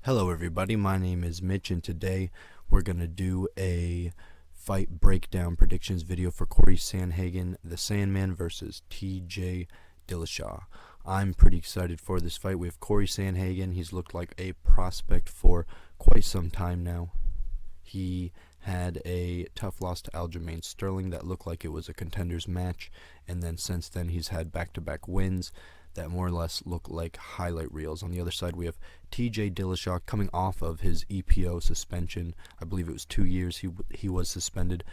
Hello everybody, my name is Mitch and today we're going to do a fight breakdown predictions video for Cory Sandhagen, the Sandman versus TJ Dillashaw. I'm pretty excited for this fight. We have Cory Sandhagen. He's looked like a prospect for quite some time now. He had a tough loss to Aljamain Sterling that looked like it was a contender's match, and then since then he's had back-to-back wins that more or less look like highlight reels. On the other side, we have TJ Dillashaw coming off of his EPO suspension. I believe it was 2 years he was suspended.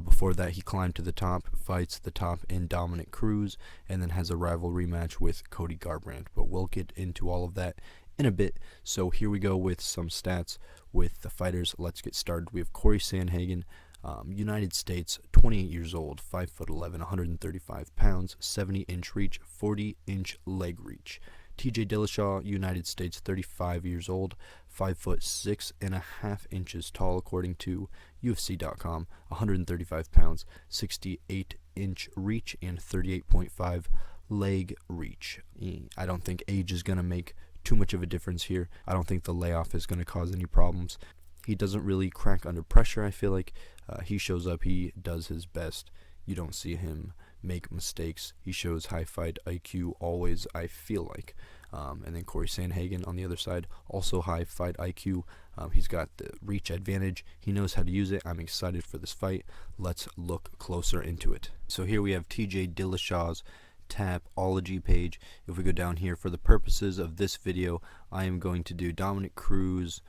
Before that, he climbed to the top, fights the top in Cruz, and then has a rivalry match with Cody Garbrandt. But we'll get into all of that in a bit. So here we go with some stats with the fighters. Let's get started. We have Cory Sandhagen, United States, 28 years old, 5'11", 135 pounds, 70-inch reach, 40-inch leg reach. TJ Dillashaw, United States, 35 years old, 5'6.5 inches tall, according to UFC.com, 135 pounds, 68-inch reach, and 38.5 leg reach. I don't think age is going to make too much of a difference here. I don't think the layoff is going to cause any problems. He doesn't really crack under pressure. I feel like he shows up, he does his best. You don't see him make mistakes. He shows high fight IQ always, I feel like. And then Cory Sandhagen on the other side, also high fight IQ. He's got the reach advantage. He knows how to use it. I'm excited for this fight. Let's look closer into it. So here we have TJ Dillashaw's Tapology page. If we go down here, for the purposes of this video, I am going to do Cruz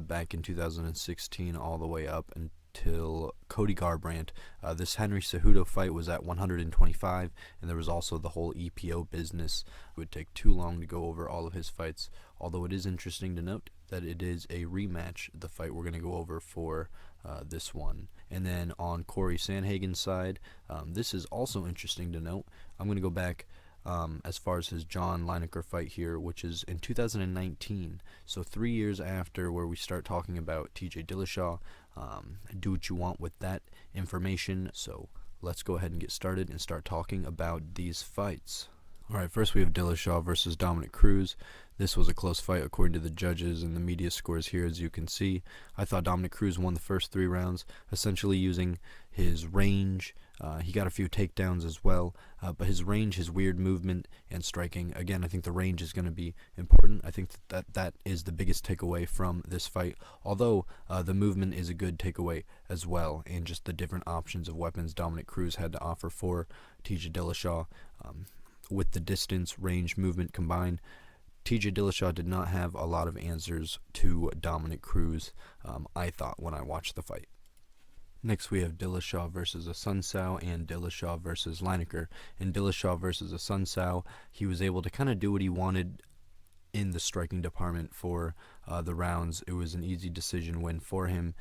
back in 2016 all the way up until Cody Garbrandt. This Henry Cejudo fight was at 125, and there was also the whole EPO business. It would take too long to go over all of his fights, although it is interesting to note that it is a rematch, the fight we're going to go over for this one. And then on Cory Sandhagen's side, this is also interesting to note. I'm going to go back as far as his John Lineker fight here, which is in 2019, so 3 years after where we start talking about TJ Dillashaw. Do what you want with that information, so let's go ahead and get started and start talking about these fights. Alright, first we have Dillashaw versus Cruz. This was a close fight according to the judges and the media scores here, as you can see. I thought Cruz won the first 3 rounds, essentially using his range. He got a few takedowns as well, but his range, his weird movement, and striking, again, I think the range is going to be important. I think that is the biggest takeaway from this fight, although the movement is a good takeaway as well, and just the different options of weapons Cruz had to offer for TJ Dillashaw. With the distance, range, movement combined, TJ Dillashaw did not have a lot of answers to Cruz, I thought, when I watched the fight. Next, we have Dillashaw versus a Sun Tzu and Dillashaw versus Lineker. In Dillashaw versus a Sun Tzu, he was able to kind of do what he wanted in the striking department for the rounds. It was an easy decision win for him.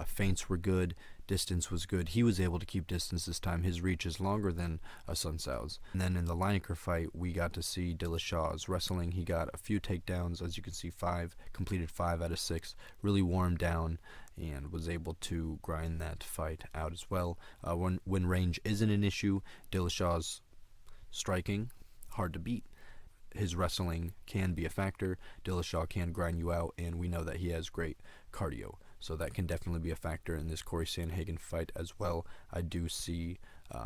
Feints were good. Distance was good. He was able to keep distance this time. His reach is longer than a Sun Tzu's. And then in the Lineker fight, we got to see Dillashaw's wrestling. He got a few takedowns, as you can see, completed 5 out of 6. Really warmed down and was able to grind that fight out as well. When range isn't an issue, Dillashaw's striking, hard to beat. His wrestling can be a factor. Dillashaw can grind you out, and we know that he has great cardio. So that can definitely be a factor in this Cory Sandhagen fight as well. I do see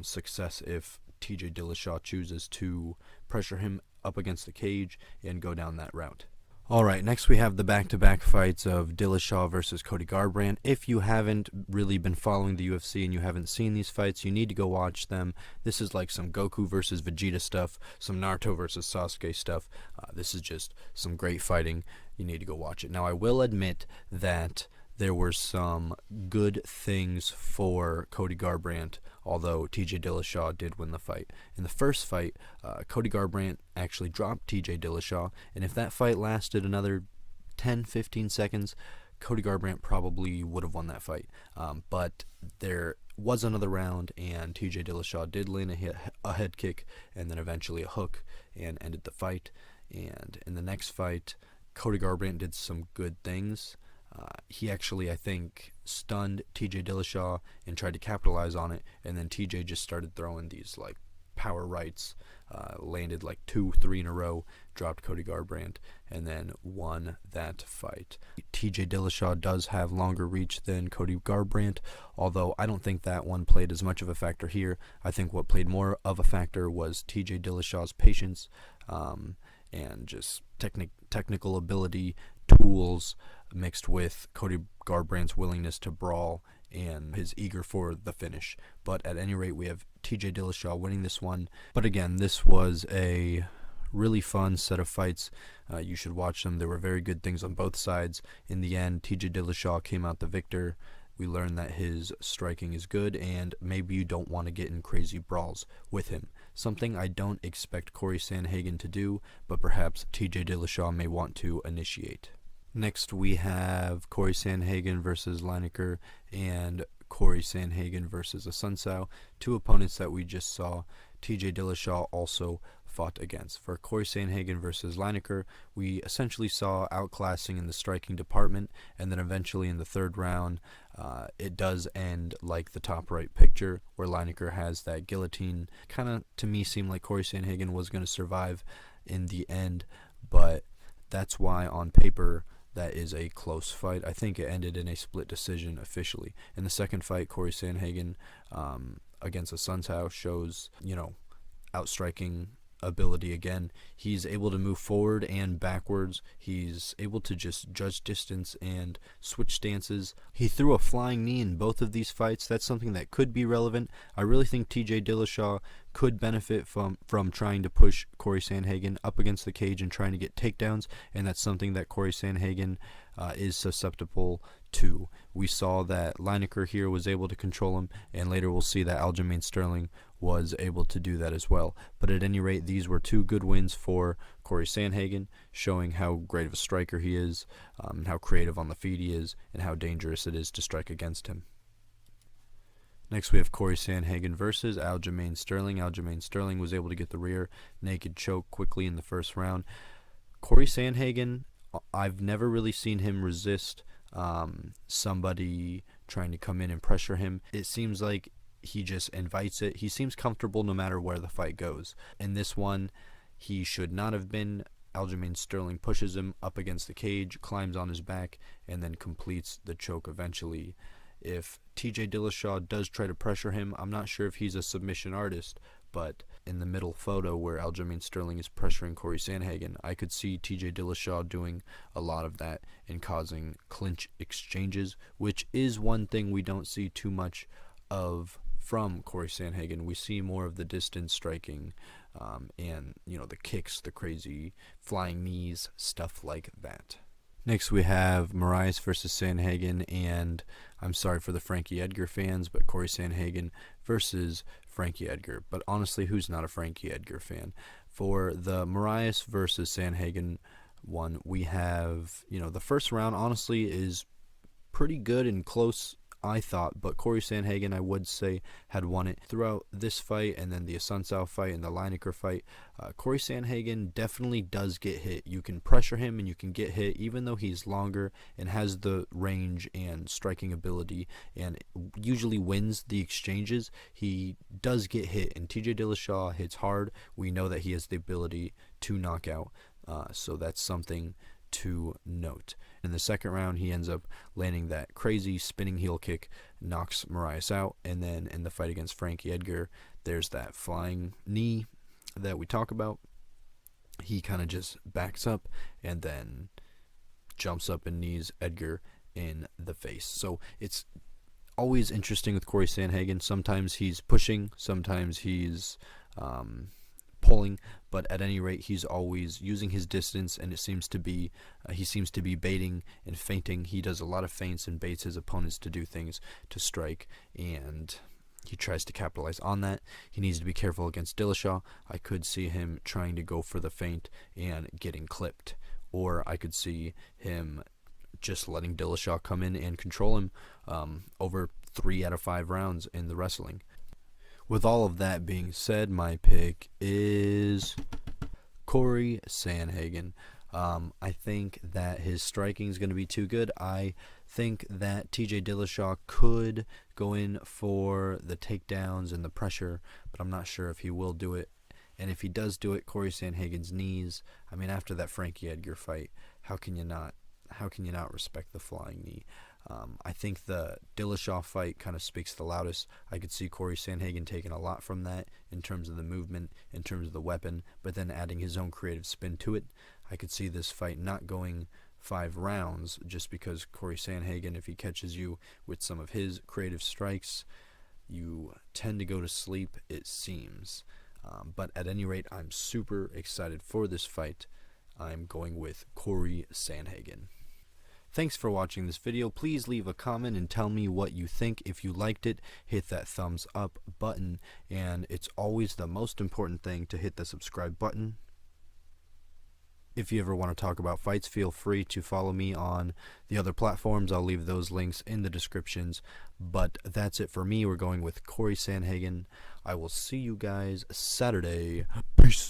success if TJ Dillashaw chooses to pressure him up against the cage and go down that route. Alright, next we have the back-to-back fights of Dillashaw versus Cody Garbrandt. If you haven't really been following the UFC and you haven't seen these fights, you need to go watch them. This is like some Goku versus Vegeta stuff, some Naruto versus Sasuke stuff. This is just some great fighting. You need to go watch it. Now, I will admit that there were some good things for Cody Garbrandt, although TJ Dillashaw did win the fight. In the first fight, Cody Garbrandt actually dropped TJ Dillashaw, and if that fight lasted another 10-15 seconds, Cody Garbrandt probably would have won that fight. But there was another round, and TJ Dillashaw did land a head kick, and then eventually a hook, and ended the fight. And in the next fight, Cody Garbrandt did some good things. He actually, I think, stunned TJ Dillashaw and tried to capitalize on it, and then TJ just started throwing these like power rights, landed like 2-3 in a row, dropped Cody Garbrandt, and then won that fight. TJ Dillashaw does have longer reach than Cody Garbrandt, although I don't think that one played as much of a factor here. I think what played more of a factor was TJ Dillashaw's patience, and just technical ability, tools, mixed with Cody Garbrandt's willingness to brawl and his eager for the finish. But at any rate, we have TJ Dillashaw winning this one. But again, this was a really fun set of fights. You should watch them. There were very good things on both sides. In the end, TJ Dillashaw came out the victor. We learned that his striking is good, and maybe you don't want to get in crazy brawls with him. Something I don't expect Cory Sandhagen to do, but perhaps TJ Dillashaw may want to initiate. Next, we have Cory Sandhagen versus Lineker and Cory Sandhagen versus Assunção, two opponents that we just saw TJ Dillashaw also fought against. For Cory Sandhagen versus Lineker, we essentially saw outclassing in the striking department, and then eventually in the third round, it does end like the top right picture, where Lineker has that guillotine. Kind of, to me, seemed like Cory Sandhagen was going to survive in the end, but that's why on paper that is a close fight. I think it ended in a split decision officially. In the second fight, Cory Sandhagen against Assunção shows, outstriking ability again. He's able to move forward and backwards. He's able to just judge distance and switch stances. He threw a flying knee in both of these fights. That's something that could be relevant. I really think TJ Dillashaw could benefit from trying to push Cory Sandhagen up against the cage and trying to get takedowns, and that's something that Cory Sandhagen is susceptible to. We saw that Lineker here was able to control him, and later we'll see that Aljamain Sterling was able to do that as well. But at any rate, these were two good wins for Cory Sandhagen, showing how great of a striker he is, and how creative on the feet he is, and how dangerous it is to strike against him. Next, we have Cory Sandhagen versus Aljamain Sterling. Aljamain Sterling was able to get the rear naked choke quickly in the first round. Cory Sandhagen, I've never really seen him resist somebody trying to come in and pressure him. It seems like he just invites it. He seems comfortable no matter where the fight goes. In this one, he should not have been. Aljamain Sterling pushes him up against the cage, climbs on his back, and then completes the choke eventually. If TJ Dillashaw does try to pressure him, I'm not sure if he's a submission artist, but in the middle photo where Aljamain Sterling is pressuring Cory Sandhagen, I could see TJ Dillashaw doing a lot of that and causing clinch exchanges, which is one thing we don't see too much of from Cory Sandhagen. We see more of the distance striking and, the kicks, the crazy flying knees, stuff like that. Next, we have Moraes versus Sandhagen, and I'm sorry for the Frankie Edgar fans, but Cory Sandhagen versus Frankie Edgar. But honestly, who's not a Frankie Edgar fan? For the Moraes versus Sandhagen one, we have, the first round, honestly, is pretty good and close, I thought, but Cory Sandhagen, I would say, had won it. Throughout this fight and then the Assunção fight and the Lineker fight, Cory Sandhagen definitely does get hit. You can pressure him and you can get hit, even though he's longer and has the range and striking ability and usually wins the exchanges. He does get hit, and TJ Dillashaw hits hard. We know that he has the ability to knock out, so that's something to note. In the second round, he ends up landing that crazy spinning heel kick, knocks Moraes out, and then in the fight against Frankie Edgar, there's that flying knee that we talk about. He kind of just backs up and then jumps up and knees Edgar in the face. So it's always interesting with Cory Sandhagen. Sometimes he's pushing, sometimes he's pulling, but at any rate, he's always using his distance, and it seems to be he seems to be baiting and feinting. He does a lot of feints and baits his opponents to do things to strike, and he tries to capitalize on that. He needs to be careful against Dillashaw. I could see him trying to go for the feint and getting clipped, or I could see him just letting Dillashaw come in and control him over 3 out of 5 rounds in the wrestling. With all of that being said, my pick is Cory Sandhagen. I think that his striking is going to be too good. I think that TJ Dillashaw could go in for the takedowns and the pressure, but I'm not sure if he will do it. And if he does do it, Cory Sandhagen's knees. I mean, after that Frankie Edgar fight, how can you not respect the flying knee? I think the Dillashaw fight kind of speaks the loudest. I could see Cory Sandhagen taking a lot from that in terms of the movement, in terms of the weapon, but then adding his own creative spin to it. I could see this fight not going 5 rounds just because Cory Sandhagen, if he catches you with some of his creative strikes, you tend to go to sleep, it seems. But at any rate, I'm super excited for this fight. I'm going with Cory Sandhagen. Thanks for watching this video. Please leave a comment and tell me what you think. If you liked it, hit that thumbs up button. And it's always the most important thing to hit the subscribe button. If you ever want to talk about fights, feel free to follow me on the other platforms. I'll leave those links in the descriptions. But that's it for me. We're going with Cory Sandhagen. I will see you guys Saturday. Peace.